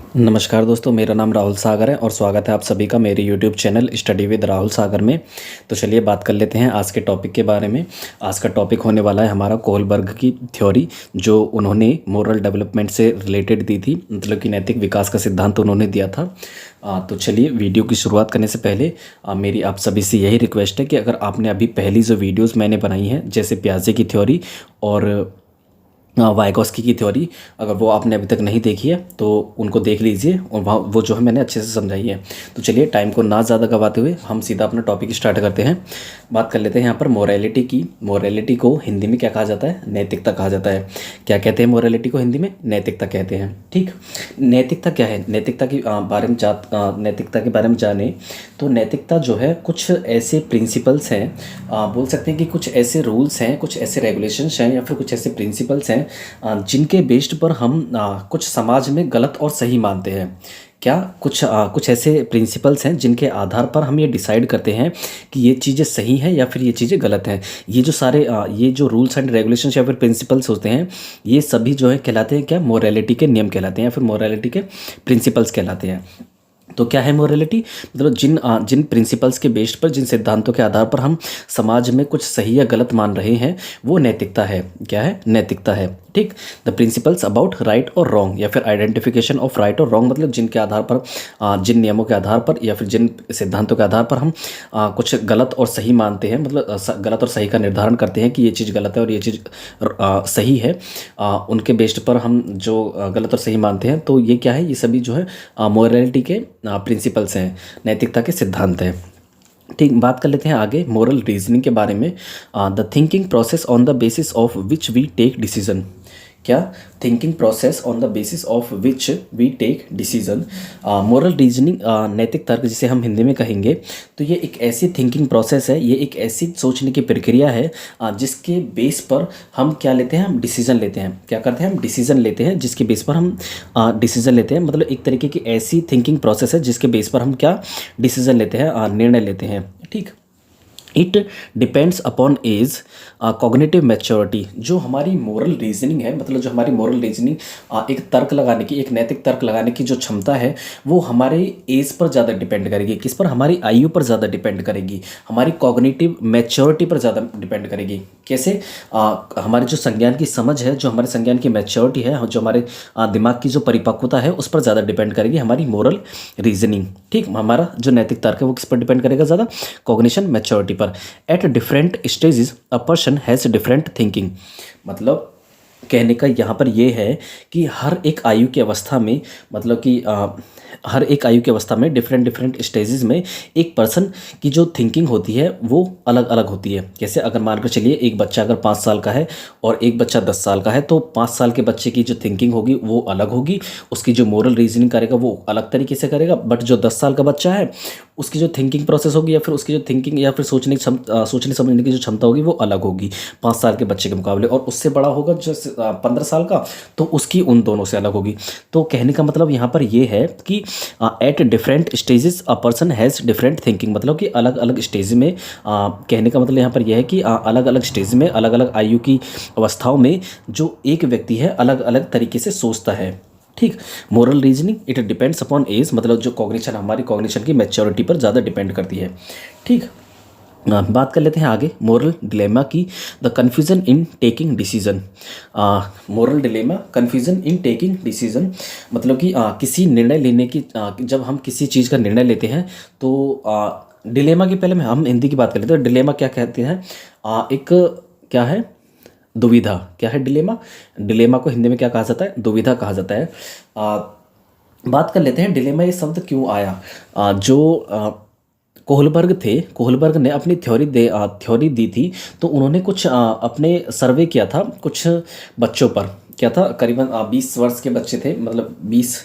नमस्कार दोस्तों, मेरा नाम राहुल सागर है और स्वागत है आप सभी का मेरे YouTube channel study with Rahul Sagar में। तो चलिए बात कर लेते हैं आज के टॉपिक के बारे में। आज का टॉपिक होने वाला है हमारा कोहलबर्ग की थ्योरी, जो उन्होंने मोरल डेवलपमेंट से रिलेटेड दी थी, मतलब कि नैतिक विकास का सिद्धांत उन्होंने दिया था। तो चलिए वीडियो की शुरुआत करने से पहले मेरी आप सभी से यही रिक्वेस्ट है कि अगर आपने अभी पहली जो वीडियोज़ मैंने बनाई हैं, जैसे पियाजे की थ्योरी और वाइगॉस्की की थ्योरी, अगर वो आपने अभी तक नहीं देखी है तो उनको देख लीजिए और वहाँ वो जो है मैंने अच्छे से समझाई है। तो चलिए टाइम को ना ज़्यादा गवाते हुए हम सीधा अपना टॉपिक स्टार्ट करते हैं। बात कर लेते हैं यहाँ पर मोरालिटी की। मोरालिटी को हिंदी में क्या कहा जाता है? नैतिकता कहा जाता है। क्या कहते हैं मोरालिटी को हिंदी में? नैतिकता कहते हैं। ठीक, नैतिकता क्या है? नैतिकता के बारे में जाने तो नैतिकता जो है कुछ ऐसे प्रिंसिपल्स हैं, बोल सकते हैं कि कुछ ऐसे रूल्स हैं, कुछ ऐसे रेगुलेशंस हैं या फिर कुछ ऐसे प्रिंसिपल्स हैं जिनके बेस्ड पर हम कुछ समाज में गलत और सही मानते हैं। क्या कुछ ऐसे प्रिंसिपल्स हैं जिनके आधार पर हम ये डिसाइड करते हैं कि ये चीज़ें सही हैं या फिर ये चीज़ें गलत हैं। ये जो सारे ये जो रूल्स एंड रेगुलेशंस या फिर प्रिंसिपल्स होते हैं, ये सभी जो है कहलाते हैं क्या? मोरालिटी के नियम कहलाते हैं या फिर मोरालिटी के प्रिंसिपल्स कहलाते हैं। तो क्या है मोरालिटी? मतलब जिन प्रिंसिपल्स के बेस्ड पर, जिन सिद्धांतों के आधार पर हम समाज में कुछ सही या गलत मान रहे हैं, वो नैतिकता है। क्या है? नैतिकता है। ठीक, द प्रिंसिपल्स अबाउट राइट और रॉन्ग या फिर आइडेंटिफिकेशन ऑफ राइट और रॉन्ग, मतलब जिनके आधार पर, जिन नियमों के आधार पर या फिर जिन सिद्धांतों के आधार पर हम कुछ गलत और सही मानते हैं, मतलब गलत और सही का निर्धारण करते हैं कि ये चीज़ गलत है और ये चीज़ सही है, उनके बेस्ड पर हम जो गलत और सही मानते हैं, तो ये क्या है? ये सभी जो है मोरालिटी के प्रिंसिपल्स हैं, नैतिकता के सिद्धांत हैं। ठीक, बात कर लेते हैं आगे मोरल रीजनिंग के बारे में। The thinking process on the basis of which we take decision. क्या? Thinking process on the basis of which we take decision. Moral reasoning, नैतिक तर्क जिसे हम हिंदी में कहेंगे, तो ये एक ऐसी थिंकिंग प्रोसेस है, ये एक ऐसी सोचने की प्रक्रिया है जिसके बेस पर हम क्या लेते हैं? हम डिसीजन लेते हैं। क्या करते हैं? हम डिसीजन लेते हैं, जिसके बेस पर हम डिसीजन लेते हैं। मतलब एक तरीके की ऐसी थिंकिंग प्रोसेस है जिसके बेस पर हम क्या डिसीजन लेते हैं, निर्णय लेते हैं। ठीक, it depends upon age, cognitive maturity. जो हमारी मोरल रीजनिंग है, मतलब जो हमारी मोरल रीजनिंग, एक तर्क लगाने की, एक नैतिक तर्क लगाने की जो क्षमता है, वो हमारे एज पर ज़्यादा डिपेंड करेगी। किस पर? हमारी आयु पर ज़्यादा डिपेंड करेगी, हमारी कॉग्निटिव मैच्योरिटी पर ज़्यादा डिपेंड करेगी। कैसे? हमारे जो संज्ञान की समझ है, जो हमारे संज्ञान की मैच्योरिटी है, जो हमारे दिमाग की जो परिपक्वता है, उस पर ज़्यादा डिपेंड करेगी हमारी मोरल रीजनिंग। ठीक, हमारा जो नैतिक तर्क है वो किस पर डिपेंड करेगा ज़्यादा? कॉग्निशन मैच्योरिटी पर। At different stages a person has different thinking. मतलब कहने का यहाँ पर ये है कि हर एक आयु की अवस्था में, मतलब कि हर एक आयु की अवस्था में डिफरेंट स्टेजेस में एक पर्सन की जो थिंकिंग होती है वो अलग अलग होती है। जैसे अगर मानकर चलिए एक बच्चा अगर 5 साल का है और एक बच्चा 10 साल का है, तो 5 साल के बच्चे की जो थिंकिंग होगी वो अलग होगी, उसकी जो मोरल रीजनिंग करेगा वो अलग तरीके से करेगा। बट जो 10 साल का बच्चा है, उसकी जो थिंकिंग प्रोसेस होगी या फिर उसकी जो थिंकिंग या फिर सोचने समझने की जो क्षमता होगी वो अलग होगी 5 साल के बच्चे के मुकाबले। और उससे बड़ा होगा जो 15 साल का, तो उसकी उन दोनों से अलग होगी। तो कहने का मतलब यहाँ पर ये है कि at different stages a person has different thinking, मतलब कि अलग अलग स्टेज में, कहने का मतलब यहाँ पर यह है कि अलग अलग स्टेज में, अलग अलग आयु की अवस्थाओं में जो एक व्यक्ति है अलग अलग तरीके से सोचता है। ठीक, moral reasoning it depends upon age, मतलब जो कॉग्निशन, हमारी कॉग्निशन की मैच्योरिटी पर ज़्यादा डिपेंड करती है। ठीक, बात कर लेते हैं आगे मोरल डिलेमा की। The confusion in taking decision. Moral dilemma, confusion in taking decision, मतलब कि किसी निर्णय लेने की, जब हम किसी चीज़ का निर्णय लेते हैं तो डिलेमा की, पहले हम हिंदी की बात कर लेते हैं। डिलेमा क्या कहते हैं? एक क्या है? दुविधा। क्या है डिलेमा? डिलेमा को हिंदी में क्या कहा जाता है? दुविधा कहा जाता है। बात कर लेते हैं डिलेमा ये शब्द क्यों आया। जो कोहलबर्ग थे, कोहलबर्ग ने अपनी थ्योरी दी थी, तो उन्होंने कुछ अपने सर्वे किया था कुछ बच्चों पर। क्या था? करीबन 20 वर्ष के बच्चे थे, मतलब 20,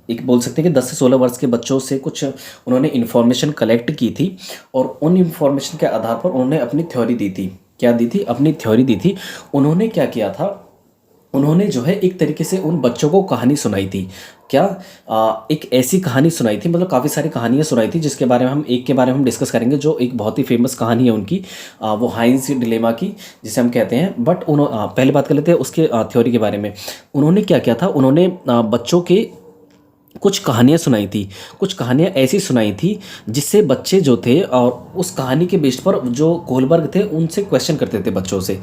एक बोल सकते हैं कि 10 से 16 वर्ष के बच्चों से कुछ उन्होंने इन्फॉर्मेशन कलेक्ट की थी और उन इन्फॉर्मेशन के आधार पर उन्होंने अपनी थ्योरी दी थी। क्या दी थी? अपनी थ्योरी दी थी। उन्होंने क्या किया था? उन्होंने जो है एक तरीके से उन बच्चों को कहानी सुनाई थी। क्या? एक ऐसी कहानी सुनाई थी, मतलब काफ़ी सारी कहानियाँ सुनाई थी, जिसके बारे में हम एक के बारे में हम डिस्कस करेंगे, जो एक बहुत ही फेमस कहानी है उनकी, वो हाइंस डिलेमा की जिसे हम कहते हैं। बट पहले बात कर लेते हैं उसके थ्योरी के बारे में। उन्होंने क्या किया था? उन्होंने बच्चों के कुछ कहानियाँ सुनाई थी, कुछ कहानियाँ ऐसी सुनाई थी जिससे बच्चे जो थे और उस कहानी के बेस पर जो कोहलबर्ग थे उनसे क्वेश्चन करते थे बच्चों से।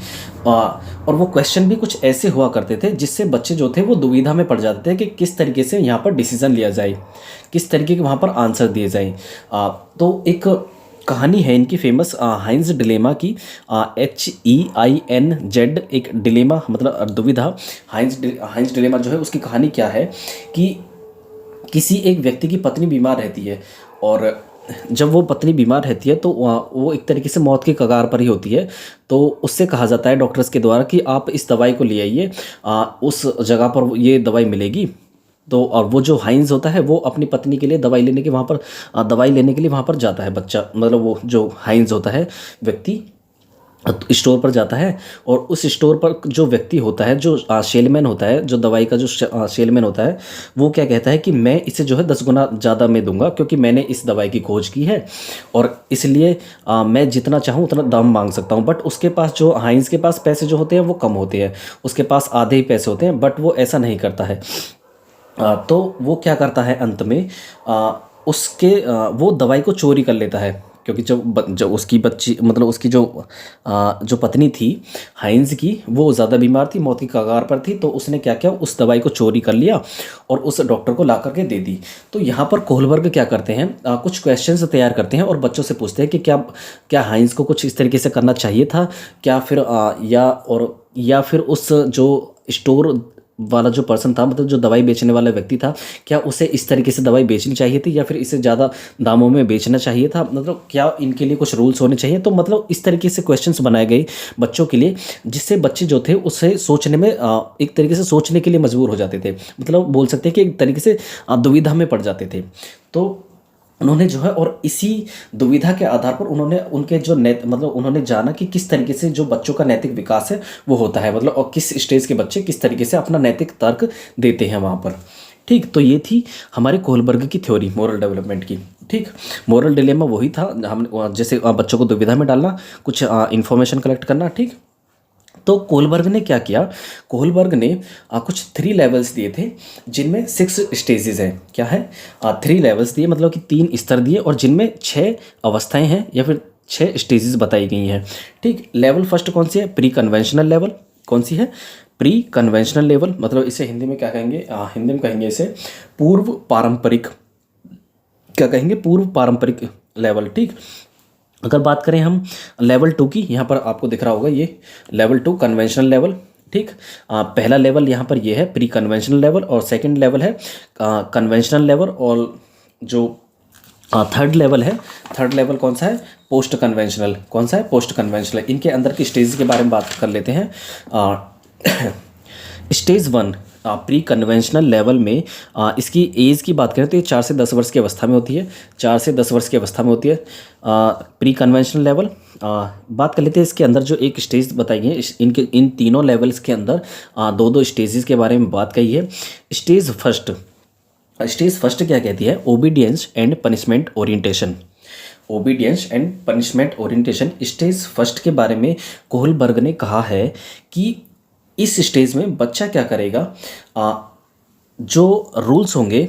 और वो क्वेश्चन भी कुछ ऐसे हुआ करते थे जिससे बच्चे जो थे वो दुविधा में पड़ जाते थे कि किस तरीके से यहाँ पर डिसीजन लिया जाए, किस तरीके के वहाँ पर आंसर दिए जाएँ। तो एक कहानी है इनकी फेमस हाइंस डिलेमा की, HEINZ, एक डिलेमा मतलब दुविधा। हाइंस डिलेमा जो है उसकी कहानी क्या है कि किसी एक व्यक्ति की पत्नी बीमार रहती है, और जब वो पत्नी बीमार रहती है तो वो एक तरीके से मौत के कगार पर ही होती है। तो उससे कहा जाता है डॉक्टर्स के द्वारा कि आप इस दवाई को ले आइए, उस जगह पर ये दवाई मिलेगी। तो और वो जो हाइंस होता है वो अपनी पत्नी के लिए दवाई लेने के वहाँ पर दवाई लेने के लिए वहाँ पर जाता है बच्चा, मतलब वो जो हाइंस होता है व्यक्ति स्टोर पर जाता है। और उस स्टोर पर जो व्यक्ति होता है, जो सेलमैन होता है, जो दवाई का जो सेलमैन होता है, वो क्या कहता है कि मैं इसे जो है 10 गुना ज़्यादा में दूंगा क्योंकि मैंने इस दवाई की खोज की है, और इसलिए मैं जितना चाहूँ उतना दाम मांग सकता हूँ। बट उसके पास जो हाइंस के पास पैसे जो होते हैं वो कम होते हैं, उसके पास आधे ही पैसे होते हैं, बट वो ऐसा नहीं करता है। तो वो क्या करता है अंत में, वो दवाई को चोरी कर लेता है, क्योंकि जब उसकी बच्ची मतलब उसकी जो पत्नी थी हाइंस की, वो ज़्यादा बीमार थी, मौत की कगार पर थी। तो उसने क्या किया, उस दवाई को चोरी कर लिया और उस डॉक्टर को ला करके दे दी। तो यहाँ पर कोहलबर्ग क्या करते हैं, कुछ क्वेश्चंस तैयार करते हैं और बच्चों से पूछते हैं कि क्या क्या हाइंस को कुछ इस तरीके से करना चाहिए था, क्या फिर या फिर उस जो स्टोर वाला जो पर्सन था, मतलब जो दवाई बेचने वाला व्यक्ति था, क्या उसे इस तरीके से दवाई बेचनी चाहिए थी या फिर इसे ज़्यादा दामों में बेचना चाहिए था, मतलब क्या इनके लिए कुछ रूल्स होने चाहिए। तो मतलब इस तरीके से क्वेश्चंस बनाए गए बच्चों के लिए, जिससे बच्चे जो थे उसे सोचने में एक तरीके से सोचने के लिए मजबूर हो जाते थे, मतलब बोल सकते हैं कि एक तरीके से दुविधा में पड़ जाते थे। तो उन्होंने जो है, और इसी दुविधा के आधार पर उन्होंने उनके जो मतलब उन्होंने जाना कि किस तरीके से जो बच्चों का नैतिक विकास है वो होता है, मतलब और किस स्टेज के बच्चे किस तरीके से अपना नैतिक तर्क देते हैं वहाँ पर। ठीक, तो ये थी हमारे कोहलबर्ग की थ्योरी मोरल डेवलपमेंट की। ठीक, मोरल डिलेमा वही था, हम जैसे बच्चों को दुविधा में डालना, कुछ इन्फॉर्मेशन कलेक्ट करना। ठीक, तो कोहलबर्ग ने क्या किया, कोहलबर्ग ने कुछ 3 लेवल्स दिए थे जिनमें 6 स्टेजेस हैं। क्या है, 3 लेवल्स दिए, मतलब कि 3 स्तर दिए, और जिनमें 6 अवस्थाएं हैं या फिर 6 स्टेजेस बताई गई हैं। ठीक, लेवल फर्स्ट कौन सी है, प्री कन्वेंशनल लेवल। कौन सी है, प्री कन्वेंशनल लेवल, मतलब इसे हिंदी में क्या कहेंगे, हिंदी में कहेंगे इसे पूर्व पारंपरिक, क्या कहेंगे, पूर्व पारंपरिक लेवल। ठीक, अगर बात करें हम लेवल 2 की, यहाँ पर आपको दिख रहा होगा ये लेवल 2 कन्वेंशनल लेवल। ठीक, पहला लेवल यहाँ पर ये है प्री कन्वेंशनल लेवल, और सेकंड लेवल है कन्वेंशनल लेवल, और जो थर्ड लेवल है, थर्ड लेवल कौन सा है, पोस्ट कन्वेंशनल। कौन सा है, पोस्ट कन्वेंशनल। इनके अंदर की स्टेज के बारे में बात कर लेते हैं। स्टेज 1 प्री कन्वेंशनल लेवल में इसकी एज की बात करें तो ये 4 से 10 वर्ष की अवस्था में होती है, 4 से 10 वर्ष की अवस्था में होती है प्री कन्वेंशनल लेवल। बात कर लेते हैं इसके अंदर जो एक स्टेज बताई है, इन तीनों लेवल्स के अंदर दो स्टेजेस के बारे में बात कही है। स्टेज फर्स्ट क्या कहती है, obedience and punishment orientation. Obedience and punishment orientation stage first के बारे में कोहलबर्ग ने कहा है कि इस स्टेज में बच्चा क्या करेगा, जो रूल्स होंगे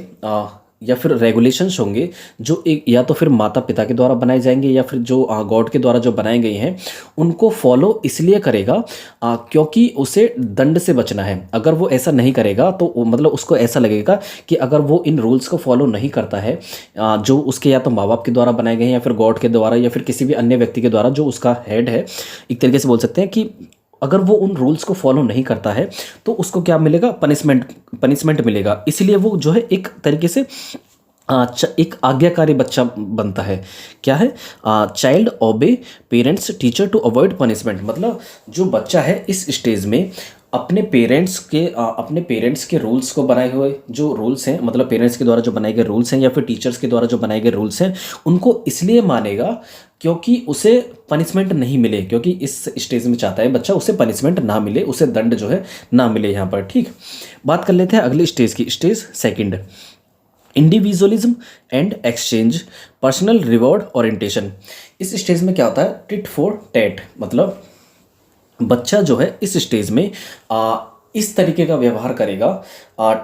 या फिर रेगुलेशंस होंगे जो एक या तो फिर माता पिता के द्वारा बनाए जाएंगे या फिर जो गॉड के द्वारा जो बनाए गए हैं, उनको फॉलो इसलिए करेगा क्योंकि उसे दंड से बचना है। अगर वो ऐसा नहीं करेगा तो मतलब उसको ऐसा लगेगा कि अगर वो इन रूल्स को फॉलो नहीं करता है, जो उसके या तो माँ बाप के द्वारा बनाए गए हैं या फिर गॉड के द्वारा या फिर किसी भी अन्य व्यक्ति के द्वारा जो उसका हेड है, एक तरीके से बोल सकते हैं कि अगर वो उन रूल्स को फॉलो नहीं करता है तो उसको क्या मिलेगा, पनिशमेंट मिलेगा। इसलिए वो जो है एक तरीके से एक आज्ञाकारी बच्चा बनता है। क्या है, child obey parents teacher to avoid punishment. मतलब जो बच्चा है इस स्टेज में अपने पेरेंट्स के रूल्स को बनाए हुए जो रूल्स हैं, मतलब पेरेंट्स के द्वारा जो बनाए गए रूल्स हैं या फिर टीचर्स के द्वारा जो बनाए गए रूल्स हैं, उनको इसलिए मानेगा क्योंकि उसे पनिशमेंट नहीं मिले, क्योंकि इस स्टेज में चाहता है बच्चा उसे पनिशमेंट ना मिले, उसे दंड जो है ना मिले यहाँ पर। ठीक, बात कर लेते हैं अगले स्टेज की, stage second, individualism and exchange personal reward orientation. इस स्टेज में क्या होता है, टिट फॉर टैट, मतलब बच्चा जो है इस स्टेज में इस तरीके का व्यवहार करेगा,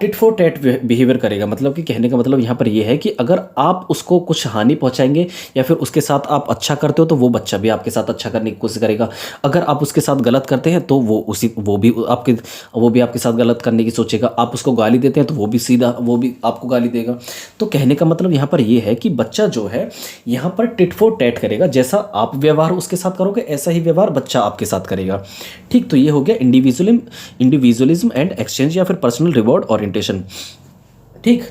टिट फॉर टैट बिहेवियर करेगा। मतलब कि कहने का मतलब यहाँ पर ये है कि अगर आप उसको कुछ हानि पहुँचाएंगे या फिर उसके साथ आप अच्छा करते हो तो वो बच्चा भी आपके साथ अच्छा करने की कोशिश करेगा। अगर आप उसके साथ गलत करते हैं तो वो भी आपके साथ गलत करने की सोचेगा। आप उसको गाली देते हैं तो वो भी आपको गाली देगा। तो कहने का मतलब यहाँ पर ये है कि बच्चा जो है यहाँ पर टिट फॉर टैट करेगा। जैसा आप व्यवहार उसके साथ करोगे ऐसा ही व्यवहार बच्चा आपके साथ करेगा। ठीक, तो ये हो गया इंडिविजुअलिज्म एंड एक्सचेंज या फिर पर्सनल रिवॉर्ड ओरिएंटेशन। ठीक,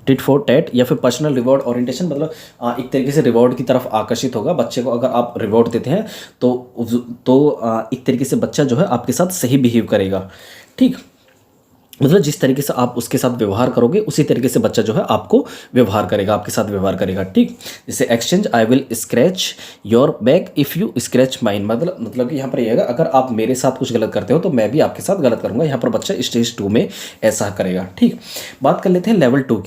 टिट फॉर टैट या फिर पर्सनल रिवॉर्ड ओरिएंटेशन मतलब एक तरीके से रिवॉर्ड की तरफ आकर्षित होगा बच्चे को। अगर आप रिवॉर्ड देते हैं तो एक तरीके से बच्चा जो है आपके साथ सही बिहेव करेगा। ठीक, मतलब जिस तरीके से आप उसके साथ व्यवहार करोगे उसी तरीके से बच्चा जो है आपको व्यवहार करेगा, आपके साथ व्यवहार करेगा। ठीक, जैसे exchange, I will scratch your back if you scratch mine. मतलब कि यहाँ पर ये है अगर आप मेरे साथ कुछ गलत करते हो तो मैं भी आपके साथ गलत करूँगा। यहाँ पर बच्चा स्टेज 2 में ऐसा करेगा। ठीक, बात कर लेते हैं लेवल 2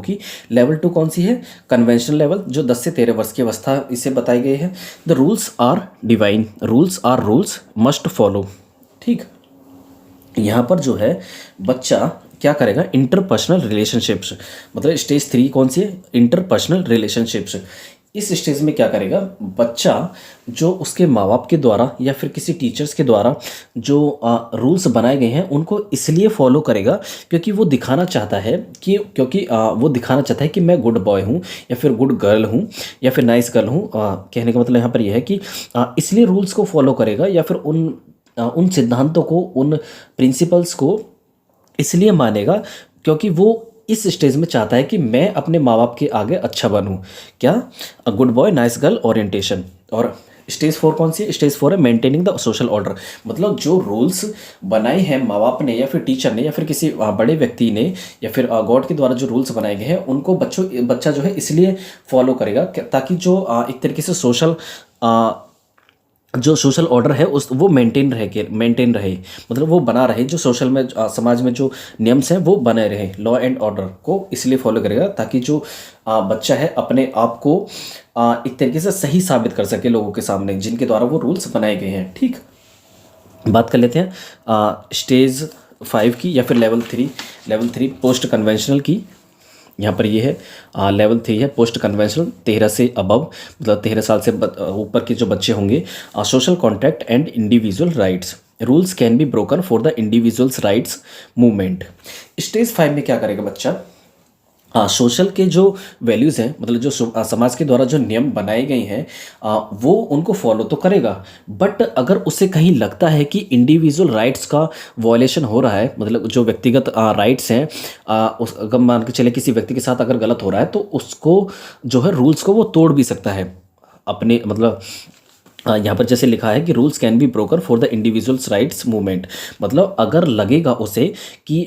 की। लेवल 2 कौन सी है? कन्वेंशनल लेवल, जो 10 से 13 वर्ष की अवस्था इसे बताई गई है। The rules are divine, rules must follow. ठीक, यहाँ पर जो है बच्चा क्या करेगा? इंटरपर्सनल रिलेशनशिप्स, मतलब स्टेज 3 कौन सी है? Interpersonal relationships. इस स्टेज में क्या करेगा बच्चा? जो उसके माँ बाप के द्वारा या फिर किसी टीचर्स के द्वारा जो रूल्स बनाए गए हैं उनको इसलिए फॉलो करेगा क्योंकि वो दिखाना चाहता है कि मैं गुड बॉय हूँ या फिर गुड गर्ल हूँ या फिर नाइस गर्ल हूँ। कहने का मतलब यहाँ पर यह है कि इसलिए रूल्स को फॉलो करेगा या फिर उन सिद्धांतों को, उन प्रिंसिपल्स को इसलिए मानेगा क्योंकि वो इस स्टेज में चाहता है कि मैं अपने माँ बाप के आगे अच्छा बनूं। क्या? Good boy nice girl orientation. और स्टेज 4 कौन सी है? स्टेज 4 है मेंटेनिंग द सोशल ऑर्डर। मतलब जो रूल्स बनाए हैं माँ बाप ने या फिर टीचर ने या फिर किसी बड़े व्यक्ति ने या फिर गॉड के द्वारा जो रूल्स बनाए गए हैं उनको बच्चा जो है इसलिए फॉलो करेगा ताकि जो एक तरीके से जो सोशल ऑर्डर है वो मेंटेन रहे, मतलब वो बना रहे। जो सोशल में समाज में जो नियम्स हैं वो बने रहे। लॉ एंड ऑर्डर को इसलिए फॉलो करेगा ताकि जो बच्चा है अपने आप को एक तरीके से सही साबित कर सके लोगों के सामने जिनके द्वारा वो रूल्स बनाए गए हैं। ठीक, बात कर लेते हैं स्टेज 5 की या फिर लेवल 3 पोस्ट कन्वेंशनल की। यहाँ पर ये है लेवल 3 है पोस्ट कन्वेंशनल, 13 से अबव, मतलब 13 साल से ऊपर के जो बच्चे होंगे। Social contract and individual rights, rules can be broken for the individuals rights movement. Stage 5 में क्या करेगा बच्चा? सोशल के जो वैल्यूज़ हैं, मतलब जो समाज के द्वारा जो नियम बनाए गए हैं वो उनको फॉलो तो करेगा, बट अगर उसे कहीं लगता है कि इंडिविजुअल राइट्स का वॉयलेशन हो रहा है, मतलब जो व्यक्तिगत राइट्स हैं, अगर मान के चले किसी व्यक्ति के साथ अगर गलत हो रहा है तो उसको जो है रूल्स को वो तोड़ भी सकता है अपने, मतलब यहाँ पर जैसे लिखा है कि rules can be broken for the individuals rights movement. मतलब अगर लगेगा उसे कि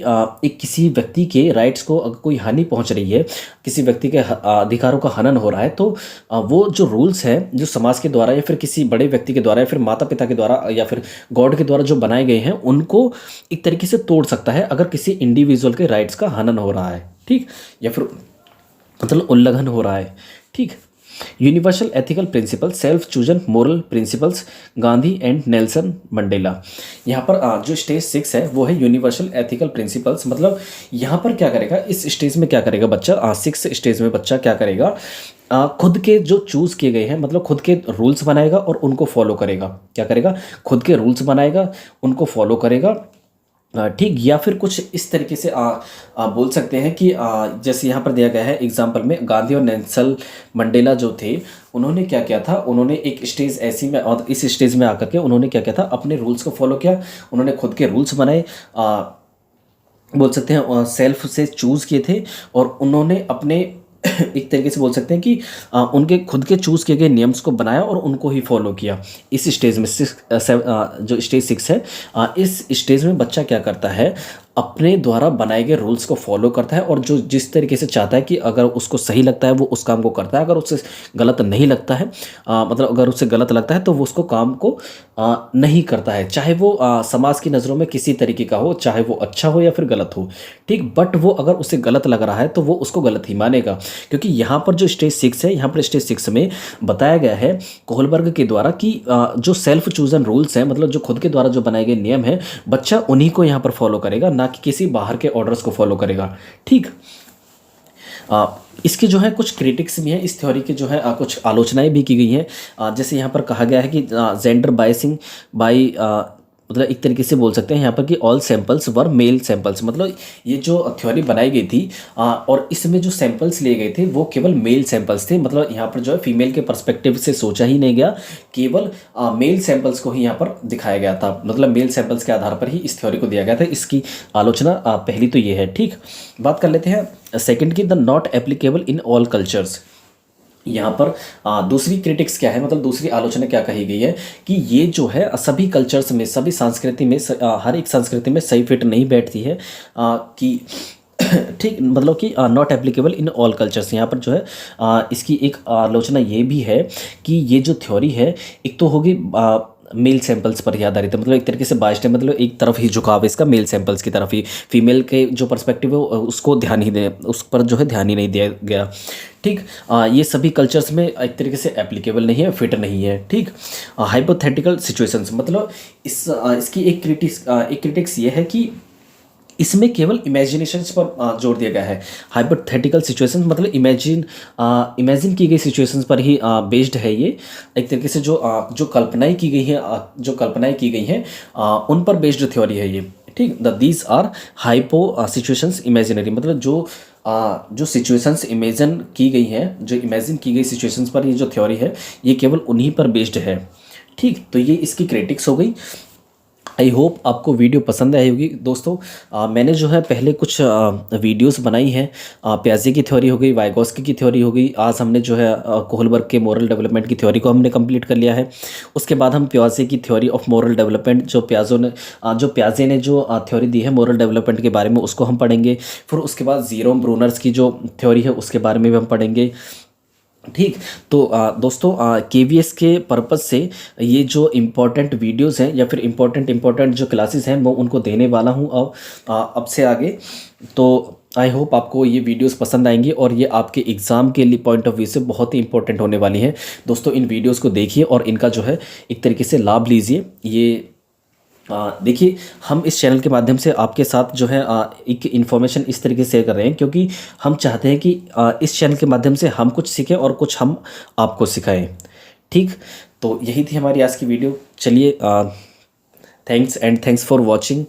एक किसी व्यक्ति के राइट्स को अगर कोई हानि पहुँच रही है, किसी व्यक्ति के अधिकारों का हनन हो रहा है, तो वो जो रूल्स हैं जो समाज के द्वारा या फिर किसी बड़े व्यक्ति के द्वारा या फिर माता पिता के द्वारा या फिर गॉड के द्वारा जो बनाए गए हैं उनको एक तरीके से तोड़ सकता है अगर किसी इंडिविजुअल के राइट्स का हनन हो रहा है। ठीक, या फिर मतलब उल्लंघन हो रहा है। ठीक, universal ethical principle, self chosen moral principles, Gandhi and Nelson Mandela. यहाँ पर जो स्टेज 6 है वो है यूनिवर्सल एथिकल प्रिंसिपल्स। मतलब यहाँ पर क्या करेगा, इस स्टेज में क्या करेगा बच्चा? 6 स्टेज में बच्चा क्या करेगा? खुद के जो चूज़ किए गए हैं, मतलब खुद के रूल्स बनाएगा और उनको फॉलो करेगा। क्या करेगा? खुद के रूल्स बनाएगा, उनको फॉलो करेगा। ठीक, या फिर कुछ इस तरीके से बोल सकते हैं कि जैसे यहाँ पर दिया गया है एग्जाम्पल में, गांधी और नेल्सन मंडेला जो थे उन्होंने क्या किया था? उन्होंने एक स्टेज ऐसी में, और इस स्टेज में आकर के उन्होंने क्या किया था? अपने रूल्स को फॉलो किया, उन्होंने खुद के रूल्स बनाए, बोल सकते हैं सेल्फ से चूज़ किए थे, और उन्होंने अपने एक तरीके से बोल सकते हैं कि उनके खुद के चूज़ किए गए नियम्स को बनाया और उनको ही फॉलो किया। इस स्टेज में जो स्टेज 6 है, इस स्टेज में बच्चा क्या करता है? अपने द्वारा बनाए गए रूल्स को फॉलो करता है और जो जिस तरीके से चाहता है कि अगर उसको सही लगता है वो उस काम को करता है, अगर उससे गलत नहीं लगता है, मतलब अगर उससे गलत लगता है तो वो उसको काम को नहीं करता है, चाहे वो समाज की नज़रों में किसी तरीके का हो, चाहे वो अच्छा हो या फिर गलत हो। ठीक, बट वो अगर उसे गलत लग रहा है तो वो उसको गलत ही मानेगा। क्योंकि यहाँ पर जो स्टेज 6 है, यहाँ पर स्टेज 6 में बताया गया है कोहलबर्ग के द्वारा कि जो सेल्फ चूजन रूल्स हैं, मतलब जो खुद के द्वारा जो बनाए गए नियम हैं, बच्चा उन्हीं को यहाँ पर फॉलो करेगा, ना कि किसी बाहर के ऑर्डर्स को फॉलो करेगा। ठीक। इसके जो है कुछ क्रिटिक्स भी हैं, इस थ्योरी के जो है कुछ आलोचनाएं भी की गई हैं। जैसे यहाँ पर कहा गया है कि जेंडर बायसिंग बाई, मतलब एक तरीके से बोल सकते हैं यहाँ पर कि ऑल सैंपल्स वर मेल सैंपल्स, मतलब ये जो थ्योरी बनाई गई थी और इसमें जो सैंपल्स लिए गए थे वो केवल मेल सैंपल्स थे, मतलब यहाँ पर जो है फीमेल के पर्सपेक्टिव से सोचा ही नहीं गया, केवल मेल सैंपल्स को ही यहाँ पर दिखाया गया था, मतलब मेल सैंपल्स के आधार पर ही इस थ्योरी को दिया गया था। इसकी आलोचना पहली तो ये है। ठीक। बात कर लेते हैं सेकेंड की, the not applicable in all cultures. यहाँ पर दूसरी क्रिटिक्स क्या है, मतलब दूसरी आलोचना क्या कही गई है कि ये जो है सभी कल्चर्स में, सभी संस्कृति में, हर एक संस्कृति में सही फिट नहीं बैठती है कि ठीक, मतलब कि not applicable in all cultures. यहाँ पर जो है इसकी एक आलोचना ये भी है कि ये जो थ्योरी है, एक तो होगी मेल सैंपल्स पर ही आधारित है, मतलब एक तरीके से बाइस्ड है, मतलब एक तरफ ही झुकाव है इसका, मेल सैंपल्स की तरफ ही, फीमेल के जो पर्सपेक्टिव है उसको ध्यान ही दे, उस पर जो है ध्यान ही नहीं दिया गया। ठीक। ये सभी कल्चर्स में एक तरीके से एप्लीकेबल नहीं है, फिट नहीं है। ठीक। हाइपोथेटिकल सिचुएशंस, मतलब इसकी एक क्रिटिक्स ये है कि इसमें केवल इमेजिनेशंस पर जोर दिया गया है। हाइपोथेटिकल सिचुएशंस मतलब इमेजिन की गई सिचुएशंस पर ही बेस्ड है ये, एक तरीके से जो कल्पनाएं की गई हैं उन पर बेस्ड थ्योरी है ये। ठीक। These are hypo situations imaginary, मतलब जो सिचुएशंस इमेजिन की गई हैं, जो इमेजिन की गई सिचुएशंस पर ये जो थ्योरी है ये केवल उन्हीं पर बेस्ड है। ठीक। तो ये इसकी क्रिटिक्स हो गई। आई होप आपको वीडियो पसंद आई होगी दोस्तों। मैंने जो है पहले कुछ वीडियोस बनाई हैं, प्याजे की थ्योरी हो गई, वाइगोस्की की थ्योरी हो गई, आज हमने जो है कोहलबर्ग के मोरल डेवलपमेंट की थ्योरी को हमने कंप्लीट कर लिया है। उसके बाद हम प्याजे की थ्योरी ऑफ मोरल डेवलपमेंट, जो प्याजे ने जो थ्योरी दी है मोरल डेवलपमेंट के बारे में, उसको हम पढ़ेंगे। फिर उसके बाद जीरोम ब्रूनर्स की जो थ्योरी है उसके बारे में भी हम पढ़ेंगे। ठीक। तो दोस्तों केवीएस के पर्पज़ से ये जो इम्पोर्टेंट वीडियोस हैं या फिर इम्पोर्टेंट जो क्लासेस हैं मैं उनको देने वाला हूँ अब से आगे। तो आई होप आपको ये वीडियोस पसंद आएंगी और ये आपके एग्ज़ाम के लिए पॉइंट ऑफ व्यू से बहुत ही इंपॉर्टेंट होने वाली हैं। दोस्तों इन वीडियोस को देखिए और इनका जो है एक तरीके से लाभ लीजिए। ये देखिए, हम इस चैनल के माध्यम से आपके साथ जो है एक इन्फॉर्मेशन इस तरीके से शेयर कर रहे हैं क्योंकि हम चाहते हैं कि इस चैनल के माध्यम से हम कुछ सीखें और कुछ हम आपको सिखाएं। ठीक। तो यही थी हमारी आज की वीडियो। चलिए, थैंक्स फॉर वॉचिंग।